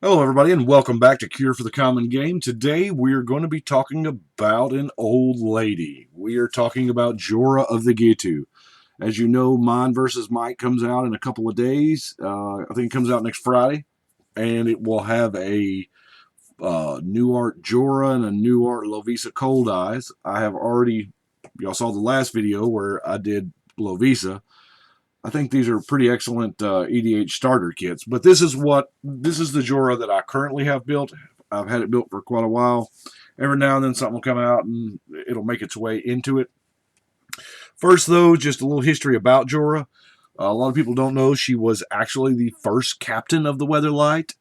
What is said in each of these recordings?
Hello, everybody, and welcome back to Cure for the Common Game. Today, we're going to be talking about an old lady. We are talking about Jhoira of the Ghitu. As you know, Mine versus Mike comes out in a couple of days. I think it comes out next Friday, and it will have a new art Jhoira and a new art Lovisa Cold Eyes. Y'all saw the last video where I did Lovisa. I think these are pretty excellent EDH starter kits. But this is the Jhoira that I currently have built. I've had it built for quite a while. Every now and then something will come out and it'll make its way into it. First, though, just a little history about Jhoira. A lot of people don't know she was actually the first captain of the Weatherlight.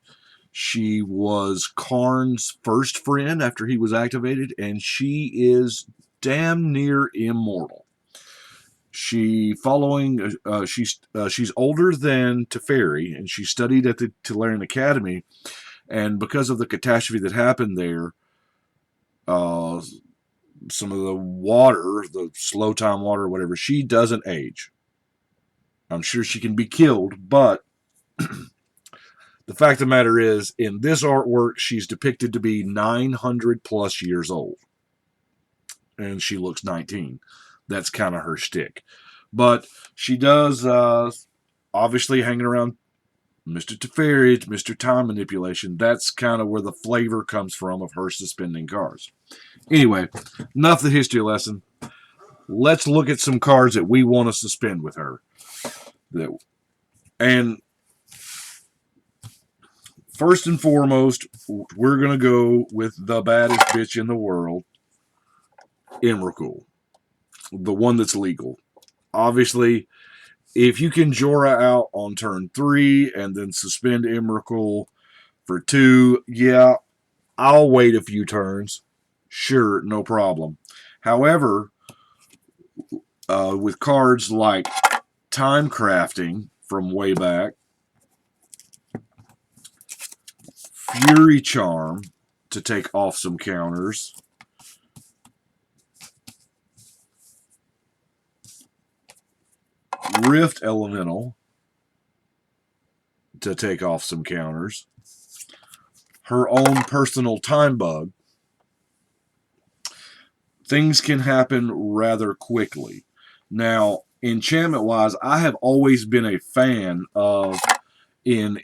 She was Karn's first friend after he was activated, and she is damn near immortal. She's older than Teferi, and she studied at the Tolarian Academy. And because of the catastrophe that happened there, uh, some of the water, the slow time water, or whatever, she doesn't age. I'm sure she can be killed, but the fact of the matter is, in this artwork, she's depicted to be 900 plus years old, and she looks 19. That's kind of her shtick. But she does obviously hanging around Mr. Teferi, Mr. Time Manipulation. That's kind of where the flavor comes from of her suspending cards. Anyway, enough of the history lesson. Let's look at some cards that we want to suspend with her. And first and foremost, we're going to go with the baddest bitch in the world, Emrakul, the one that's legal. Obviously, if you can Jhoira out on turn 3 and then suspend Emrakul for 2, yeah, I'll wait a few turns. Sure, no problem. However, with cards like Time Crafting from way back, Fury Charm to take off some counters, Rift Elemental to take off some counters, her own personal time bug, things can happen rather quickly. Now, enchantment-wise, I have always been a fan of in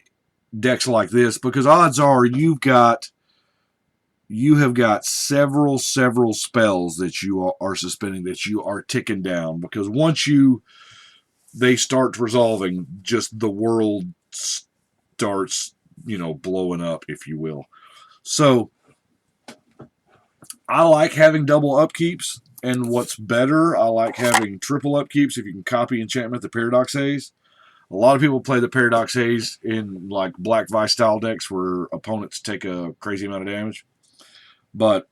decks like this because odds are you have got several spells that you are suspending, that you are ticking down, because once they start resolving, just the world starts, blowing up, if you will. So I like having double upkeeps, and what's better, I like having triple upkeeps if you can copy enchantment the Paradox Haze. A lot of people play the Paradox Haze in like Black Vice style decks where opponents take a crazy amount of damage. But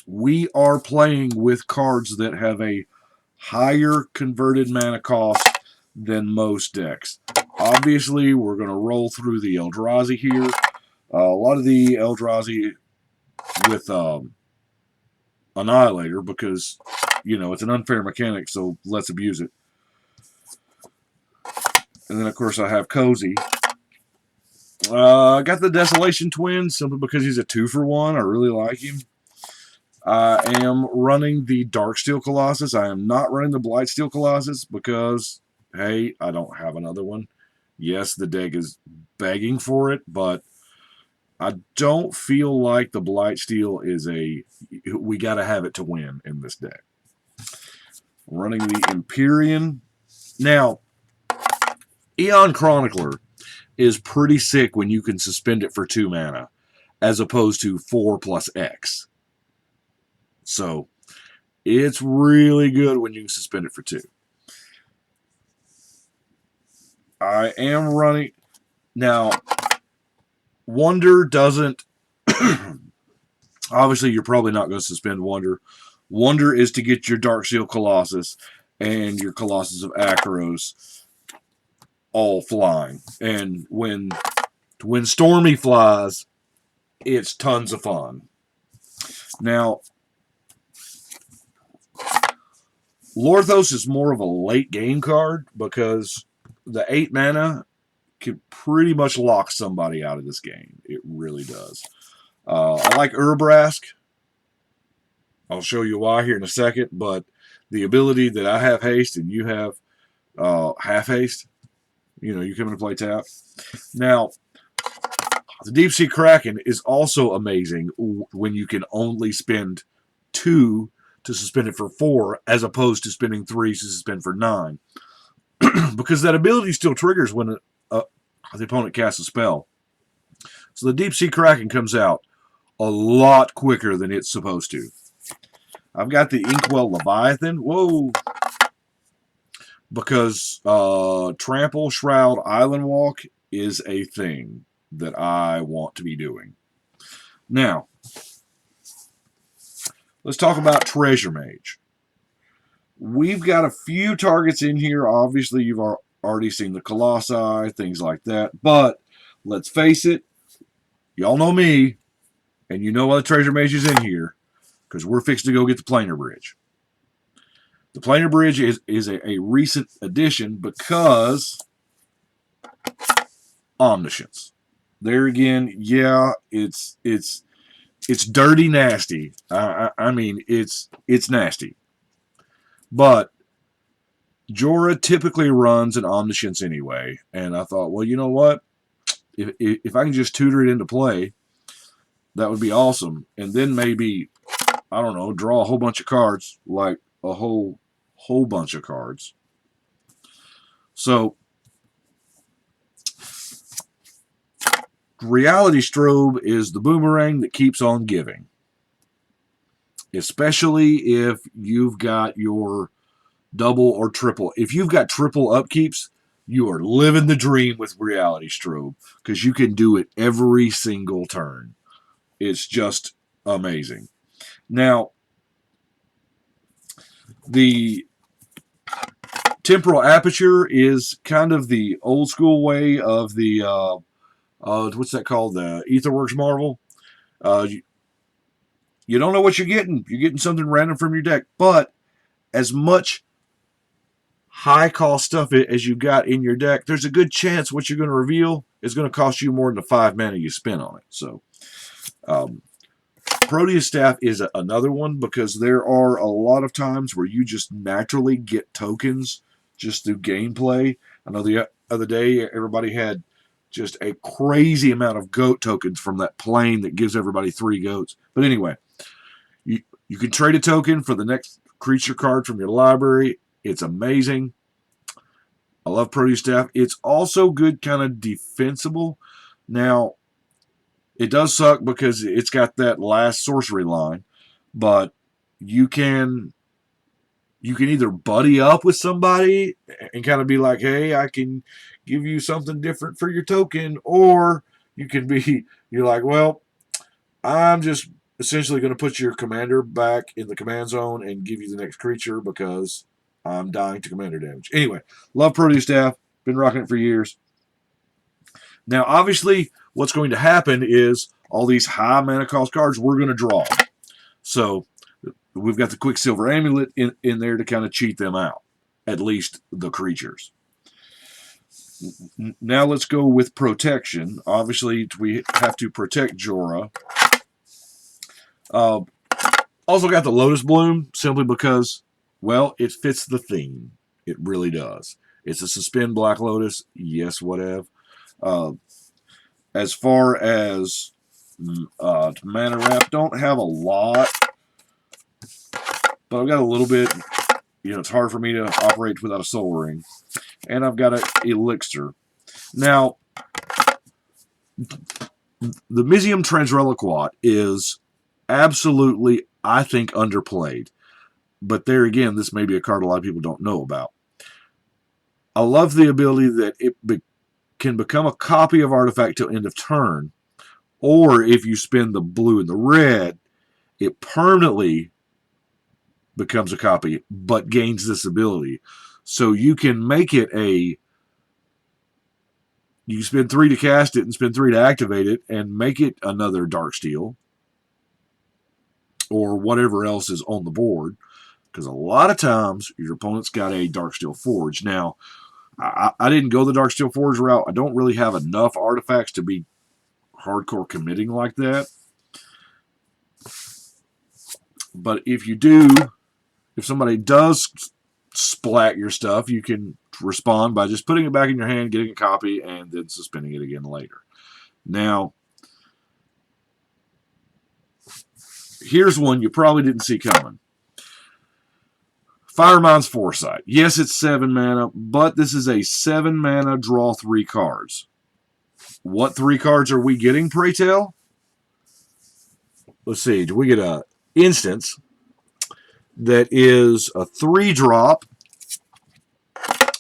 we are playing with cards that have a higher converted mana cost than most decks. Obviously, we're going to roll through the Eldrazi here. A lot of the Eldrazi with Annihilator because, it's an unfair mechanic, so let's abuse it. And then, of course, I have Cozy. I got the Desolation Twin simply because he's a 2-for-1. I really like him. I am running the Darksteel Colossus. I am not running the Blightsteel Colossus because, hey, I don't have another one. Yes, the deck is begging for it, but I don't feel like the Blightsteel is we got to have it to win in this deck. Running the Empyrean. Now, Eon Chronicler is pretty sick when you can suspend it for 2 mana, as opposed to 4 plus X. So, it's really good when you can suspend it for 2. I am running... Now, Wonder doesn't... Obviously, you're probably not going to suspend Wonder. Wonder is to get your Darksteel Colossus and your Colossus of Akros all flying. And when Stormy flies, it's tons of fun. Now, Lorthos is more of a late game card because the 8 mana can pretty much lock somebody out of this game. It really does. I like Urbrask. I'll show you why here in a second, but the ability that I have haste and you have half haste, you come into play tap. Now, the Deep Sea Kraken is also amazing when you can only spend 2 to suspend it for 4, as opposed to spending 3 to suspend for 9. Because that ability still triggers when the opponent casts a spell. So the Deep Sea Kraken comes out a lot quicker than it's supposed to. I've got the Inkwell Leviathan. Whoa. Because Trample, Shroud, Island Walk is a thing that I want to be doing. Now, let's talk about Treasure Mage. We've got a few targets in here. Obviously, you've already seen the Colossi, things like that. But let's face it, y'all know me, and you know why the Treasure Mage is in here, because we're fixing to go get the Planar Bridge. The Planar Bridge is a recent addition because Omniscience. There again, yeah, it's dirty nasty. I mean, it's nasty. But Jhoira typically runs an Omniscience anyway, and I thought, well, you know what? If I can just tutor it into play, that would be awesome. And then maybe, I don't know, draw a whole bunch of cards, like a whole bunch of cards. So, Reality Strobe is the boomerang that keeps on giving. Especially if you've got your double or triple. If you've got triple upkeeps, you are living the dream with Reality Strobe, because you can do it every single turn. It's just amazing. Now, the Temporal Aperture is kind of the old school way of the what's that called? The Aetherworks Marvel. You don't know what you're getting. You're getting something random from your deck. But as much high-cost stuff as you got in your deck, there's a good chance what you're going to reveal is going to cost you more than the 5 mana you spent on it. So, Proteus Staff is another one, because there are a lot of times where you just naturally get tokens just through gameplay. I know the other day everybody had just a crazy amount of goat tokens from that plane that gives everybody 3 goats. But anyway, you can trade a token for the next creature card from your library. It's amazing. I love Proteus Staff. It's also good kind of defensible. Now, it does suck because it's got that last sorcery line, but you can either buddy up with somebody and kind of be like, hey, I can give you something different for your token, or you're like, well, I'm just essentially going to put your commander back in the command zone and give you the next creature because I'm dying to commander damage. Anyway, love Proteus Staff. Been rocking it for years. Now, obviously, what's going to happen is all these high mana cost cards we're going to draw. So we've got the Quicksilver Amulet in there to kind of cheat them out, at least the creatures. Now let's go with protection. Obviously, we have to protect Jhoira. Also got the Lotus Bloom, simply because, well, it fits the theme. It really does. It's a Suspend Black Lotus. Yes, whatever. As far as mana wrap, don't have a lot, but I've got a little bit. It's hard for me to operate without a Soul Ring. And I've got an Elixir. Now, the Mizzium Transreliquat is absolutely, I think, underplayed. But there again, this may be a card a lot of people don't know about. I love the ability that it can become a copy of Artifact till end of turn. Or if you spend the blue and the red, it permanently becomes a copy, but gains this ability. So you can make it you spend 3 to cast it and spend 3 to activate it and make it another Darksteel or whatever else is on the board. Because a lot of times your opponent's got a Darksteel Forge. Now, I didn't go the Darksteel Forge route. I don't really have enough artifacts to be hardcore committing like that. But if you do, if somebody does splat your stuff, you can respond by just putting it back in your hand, getting a copy, and then suspending it again later. Now, here's one you probably didn't see coming. Firemind's Foresight. Yes, it's 7 mana, but this is a 7 mana draw 3 cards. What 3 cards are we getting, pray tell? Let's see. Do we get a instance that is a 3-drop,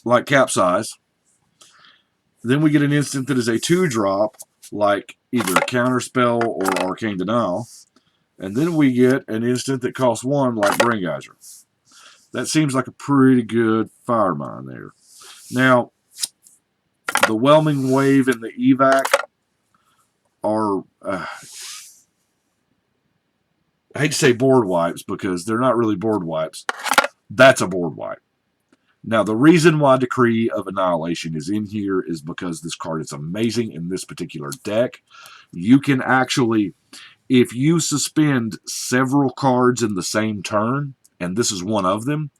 like Capsize? Then we get an instant that is a 2-drop, like either a Counterspell or Arcane Denial. And then we get an instant that costs 1, like Braingeyser. That seems like a pretty good Firemind there. Now, the Whelming Wave and the Evac are, I hate to say board wipes because they're not really board wipes. That's a board wipe. Now, the reason why Decree of Annihilation is in here is because this card is amazing in this particular deck. You can actually, if you suspend several cards in the same turn, and this is one of them,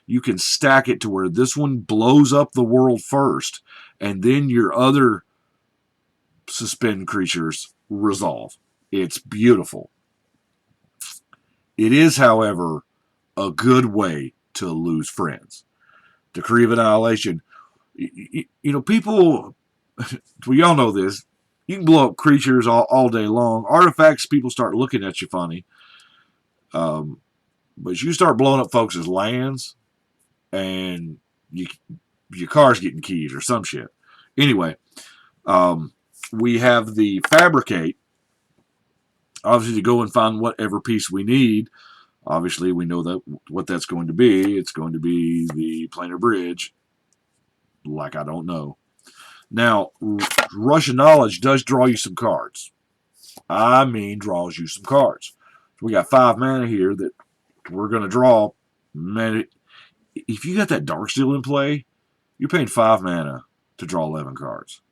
you can stack it to where this one blows up the world first, and then your other suspend creatures resolve. It's beautiful. It is, however, a good way to lose friends. Decree of Annihilation. You know, people, we all know this, you can blow up creatures all day long. Artifacts, people start looking at you funny. But you start blowing up folks' lands, and your car's getting keys or some shit. Anyway, we have the Fabricate. Obviously, to go and find whatever piece we need. Obviously, we know that what that's going to be. It's going to be the Planar Bridge. Like I don't know. Now, Rush of Knowledge does draw you some cards. I mean, draws you some cards. We got 5 mana here that we're going to draw. Man, if you got that Darksteel in play, you're paying 5 mana to draw 11 cards.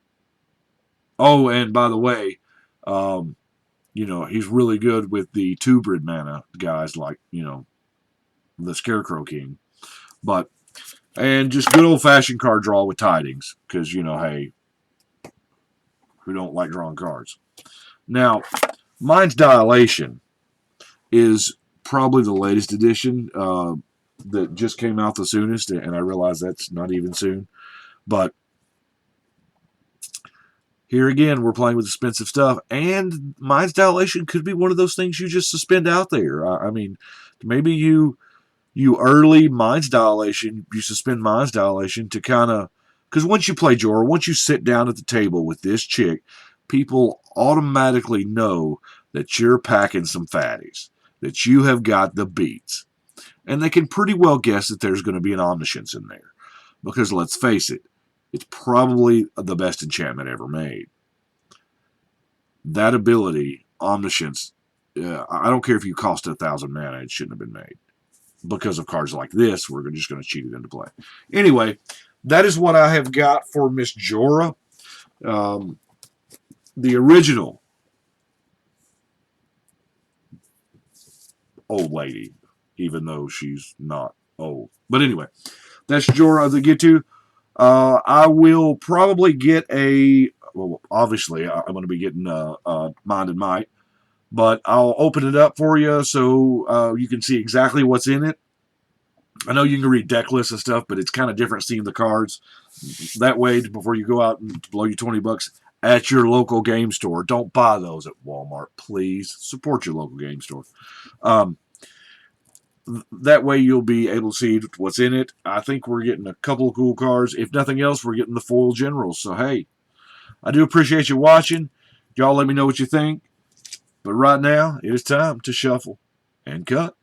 Oh, and by the way, you know, he's really good with the 2-brid mana guys like, you know, the Scarecrow King. But, and just good old-fashioned card draw with Tidings. Because, you know, hey, we don't like drawing cards. Now, Mind's Dilation is probably the latest edition that just came out the soonest. And I realize that's not even soon. But here again, we're playing with expensive stuff, and Mind's Dilation could be one of those things you just suspend out there. I mean, maybe you early Mind's Dilation, you suspend Mind's Dilation to kind of, because once you play Jhoira, once you sit down at the table with this chick, people automatically know that you're packing some fatties, that you have got the beats, and they can pretty well guess that there's going to be an Omniscience in there, because let's face it, it's probably the best enchantment ever made. That ability, Omniscience, I don't care if you cost 1,000 mana, it shouldn't have been made. Because of cards like this, we're just going to cheat it into play. Anyway, that is what I have got for Miss Jhoira. The original old lady, even though she's not old. But anyway, that's Jhoira the Ghitu. I will probably get a, well, obviously I'm going to be getting Mind and Might, but I'll open it up for you so you can see exactly what's in it. I know you can read deck lists and stuff, but it's kind of different seeing the cards. That way, before you go out and blow you $20 at your local game store, don't buy those at Walmart, please. Support your local game store. That way you'll be able to see what's in it. I think we're getting a couple of cool cards. If nothing else, we're getting the foil generals. So, hey, I do appreciate you watching. Y'all let me know what you think. But right now, it is time to shuffle and cut.